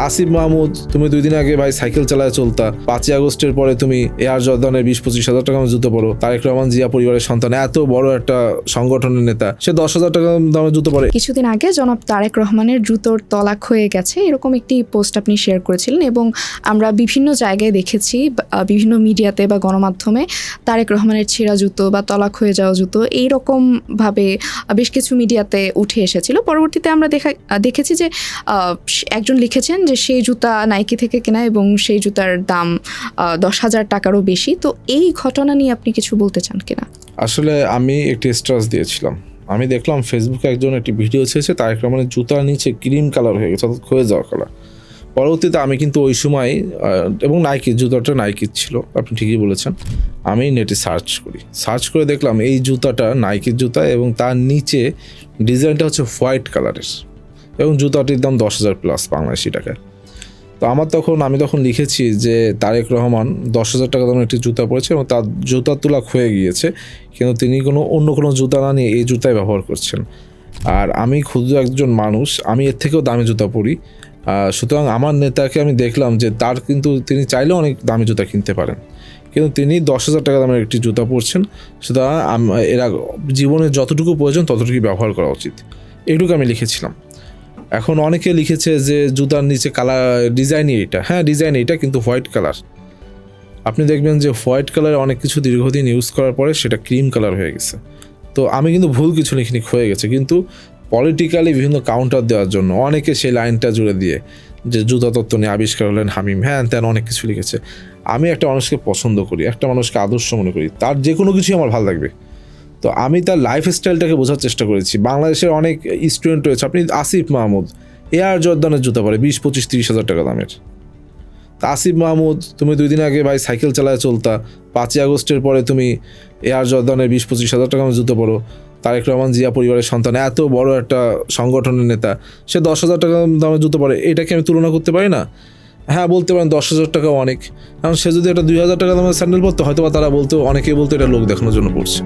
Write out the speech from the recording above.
আসিফ মাহমুদ, তুমি 2 দিন আগে ভাই সাইকেল চালায় চলতা, 5ই আগস্টের পরে তুমি এয়ার জর্দানের 20-25 হাজার টাকা জুতো পরো। তারেক রহমান জিয়া পরিবারের সন্তান, এত বড় একটা সংগঠনের নেতা, সে 10,000 টাকা দামের জুতো পরে। কিছুদিন আগে জনাব তারেক রহমানের জুতোর তলা ক্ষয়ে গেছে এরকম একটি পোস্ট আপনি শেয়ার করেছিলেন, এবং আমরা বিভিন্ন জায়গায় দেখেছি, বিভিন্ন মিডিয়াতে বা গণমাধ্যমে তারেক রহমানের ছেঁড়া জুতো বা তলা ক্ষয়ে যাওয়া জুতো এইরকম ভাবে বেশ কিছু মিডিয়াতে উঠে এসেছিল। পরবর্তীতে আমরা দেখেছি যে একজন লিখেছেন যে সেই জুতা নাইকি থেকে কেনা এবং সেই জুতার দাম 10,000 টাকারও বেশি। তো এই ঘটনা নিয়ে আপনি কিছু বলতে চান কিনা? আসলে আমি একটি স্ট্যাটাস দিয়েছিলাম, আমি দেখলাম ফেসবুকে একজন একটি ভিডিও ছেড়েছে তারেক রহমানের জুতার নিচে ক্রিম কালার হয়ে গেছে, অর্থাৎ ক্ষয়ে যাওয়া কালার। পরবর্তীতে আমি কিন্তু ওই সময় এবং নাইকির জুতাটা নাইকির ছিল, আপনি ঠিকই বলেছেন, আমি নেটে সার্চ করে দেখলাম এই জুতাটা নাইকির জুতা এবং তার নিচে ডিজাইনটা হচ্ছে হোয়াইট কালারের এবং জুতাটির দাম 10,000 প্লাস বাংলাদেশি টাকায়। তো আমি তখন লিখেছি যে তারেক রহমান 10,000 টাকা দামের একটি জুতা পরেছে এবং তার জুতার তুলা ক্ষয়ে গিয়েছে, কিন্তু তিনি অন্য কোনো জুতা না নিয়ে এই জুতাই ব্যবহার করছেন। আর আমি ক্ষুদ্র একজন মানুষ, আমি এর থেকেও দামি জুতা পরি। সুতরাং আমার নেতাকে আমি দেখলাম যে তিনি চাইলেও অনেক দামি জুতা কিনতে পারেন, কিন্তু তিনি 10,000 টাকা দামের একটি জুতা পরছেন। সুতরাং এরা জীবনে যতটুকু প্রয়োজন ততটুকুই ব্যবহার করা উচিত, এইটুকু আমি লিখেছিলাম। এখন অনেকে লিখেছে যে জুতার নিচে কালার ডিজাইনই এটা, হ্যাঁ ডিজাইন এটা, কিন্তু হোয়াইট কালার। আপনি দেখবেন যে হোয়াইট কালার অনেক কিছু দীর্ঘদিন ইউজ করার পরে সেটা ক্রিম কালার হয়ে গেছে। তো আমি কিন্তু ভুল কিছু লিখিনি, হয়ে গেছে, কিন্তু পলিটিক্যালি বিভিন্ন কাউন্টার দেওয়ার জন্য অনেকে সেই লাইনটা জুড়ে দিয়ে যে জুতা তত্ত্ব নিয়ে আবিষ্কার হলেন হামিম, হ্যাঁ তেন অনেক কিছু লিখেছে। আমি একটা মানুষকে পছন্দ করি, একটা মানুষকে আদর্শ মনে করি, তার যে কোনো কিছুই আমার ভালো লাগবে। তো আমি তার লাইফ স্টাইলটাকে বোঝার চেষ্টা করেছি। বাংলাদেশের অনেক স্টুডেন্ট রয়েছে, আপনি আসিফ মাহমুদ এয়ার জর্দানের জুতা পরে 20-25-30 হাজার টাকা দামের। তা আসিফ মাহমুদ, তুমি 2 দিন আগে ভাই সাইকেল চালায় চলতা, 5ই আগস্টের পরে তুমি এয়ার জর্দানের 20-25 হাজার টাকা জুতো পরো। তারেক রহমান জিয়া পরিবারের সন্তান, এত বড় একটা সংগঠনের নেতা, সে 10,000 টাকা দামের জুতো পরে। এটাকে আমি তুলনা করতে পারি না? হ্যাঁ বলতে পারেন 10,000 টাকাও অনেক, কারণ সে যদি একটা 2,000 টাকা দামের স্যান্ডেল পরতো হয়তো বা তারা অনেকেই বলতো এটা লোক দেখানোর জন্য পড়ছে।